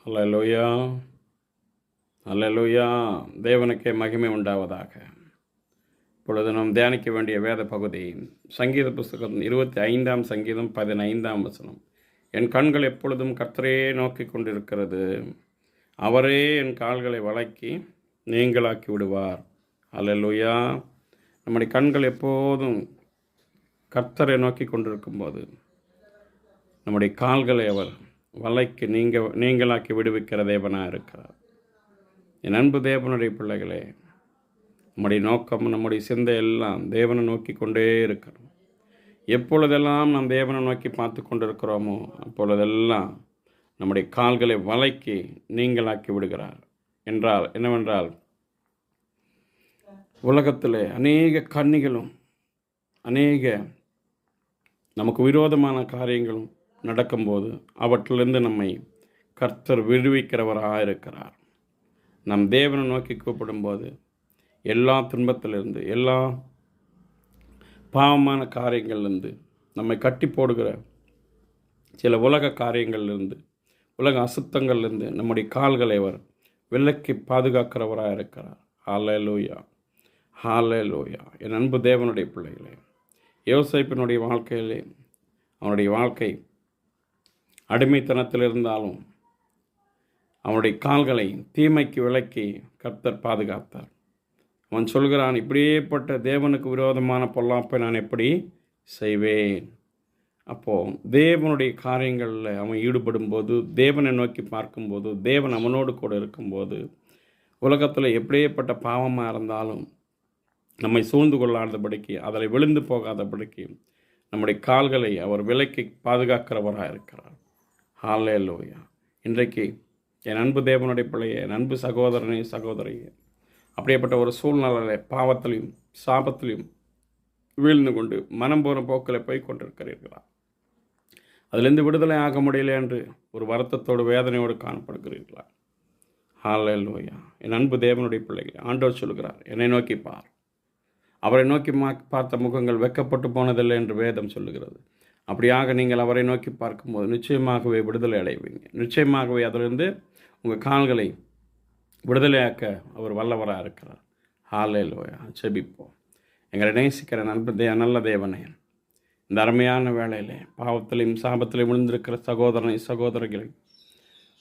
அல்லேலூயா, அல்லேலூயா. தேவனுக்கே மகிமை உண்டாவதாக. இப்பொழுது நாம் தியானிக்க வேண்டிய வேத பகுதி சங்கீத புஸ்தகம் 25ஆம் சங்கீதம் 15ஆம் வசனம். என் கண்கள் எப்பொழுதும் கர்த்தரையே நோக்கி கொண்டிருக்கிறது. அவரே என் கால்களை வளைக்கி நீங்களாக்கி விடுவார். அல்லேலூயா. நம்முடைய கண்கள் எப்போதும் கர்த்தரை நோக்கி கொண்டிருக்கும்போது நம்முடைய கால்களை அவர் வலைக்கு நீங்களாக்கி விடுவிக்கிற தேவனாக இருக்கிறார். என் அன்பு தேவனுடைய பிள்ளைகளே, நம்முடைய நோக்கம், நம்முடைய சிந்தை எல்லாம் தேவனை நோக்கி கொண்டே இருக்கிறோம். எப்பொழுதெல்லாம் நாம் தேவனை நோக்கி பார்த்து கொண்டிருக்கிறோமோ அப்பொழுதெல்லாம் நம்முடைய கால்களை வலைக்கு நீங்களாக்கி விடுகிறார். என்றால் என்னவென்றால், உலகத்தில் அநேக கண்ணிகளும் அநேக நமக்கு விரோதமான காரியங்களும் நடக்கும்போது அவற்றிலிருந்து நம்மை கர்த்தர் விடுவிக்கிறவராக இருக்கிறார். நம் தேவனை நோக்கி கூப்பிடும்போது எல்லா துன்பத்திலிருந்து, எல்லா பாவமான காரியங்கள்லேருந்து, நம்மை கட்டி போடுகிற சில உலக காரியங்கள்லேருந்து, உலக அசுத்தங்கள்லேருந்து நம்முடைய கால்களை அவர் விலக்கி பாதுகாக்கிறவராக இருக்கிறார். ஹல்லேலூயா, ஹல்லேலூயா. என் அன்பு தேவனுடைய பிள்ளைகளே, யோசேப்பினுடைய வாழ்க்கையிலே அவனுடைய வாழ்க்கை அடிமைத்தனத்தில் இருந்தாலும் அவனுடைய கால்களை தீமைக்கு விலக்கி கர்த்தர் பாதுகாத்தார். அவன் சொல்கிறான், இப்படியேப்பட்ட தேவனுக்கு விரோதமான பொல்லாப்பை நான் எப்படி செய்வேன்? அப்போது தேவனுடைய காரியங்களில் அவன் ஈடுபடும்போது, தேவனை நோக்கி பார்க்கும்போது, தேவன் அவனோடு கூட இருக்கும்போது, உலகத்தில் எப்படியேப்பட்ட பாவமாக இருந்தாலும் நம்மை சூழ்ந்து கொள்ளாதபடிக்கு, அதில் விழுந்து போகாதபடிக்கு நம்முடைய கால்களை அவர் விலக்கி பாதுகாக்கிறவராக இருக்கிறார். ஹல்லேலூயா. இன்றைக்கு என் அன்பு தேவனுடைய பிள்ளையே, என் அன்பு சகோதரனே, சகோதரியே, அப்படியேப்பட்ட ஒரு சூழ்நிலையில் பாவத்திலையும் சாபத்திலையும் வீழ்ந்து கொண்டு மனம் போன போக்கில் போய் கொண்டிருக்கிறீர்களா? அதிலிருந்து விடுதலை ஆக முடியல என்று ஒரு வருத்தத்தோடு வேதனையோடு காணப்படுகிறீர்களா? ஹல்லேலூயா. என் அன்பு தேவனுடைய பிள்ளைகளை, ஆண்டவர் சொல்கிறார், என்னை நோக்கி பார். அவரை நோக்கி பார்த்த முகங்கள் வெட்கப்பட்டு போனதில்லை என்று வேதம் சொல்லுகிறது. அப்படியாக நீங்கள் அவரை நோக்கி பார்க்கும்போது நிச்சயமாகவே விடுதலை அடைவீங்க. நிச்சயமாகவே அதிலிருந்து உங்கள் கால்களை விடுதலையாக்க அவர் வல்லவராக இருக்கிறார். ஹல்லேலூயா. ஜெபிப்போம். எங்களை நேசிக்கிற நல்ல தேவனே, இந்த அருமையான வேளையிலே பாவத்திலையும் சாபத்திலையும் விழுந்திருக்கிற சகோதரனை சகோதரிகளை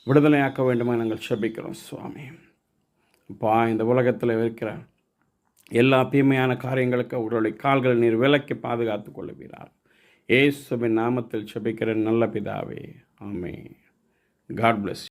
விடுதலையாக்க வேண்டுமா நாங்கள் ஜெபிக்கிறோம் சுவாமி. அப்பா, இந்த உலகத்தில் இருக்கிற எல்லா தீமையான காரியங்களுக்கு அவர்களுடைய கால்களை நீர் விலக்கி பாதுகாத்து கொள்ளுவீரார். இயேசுவின் நாமத்தில் ஜெபிக்கிற நல்ல பிதாவே, ஆமென். God plus.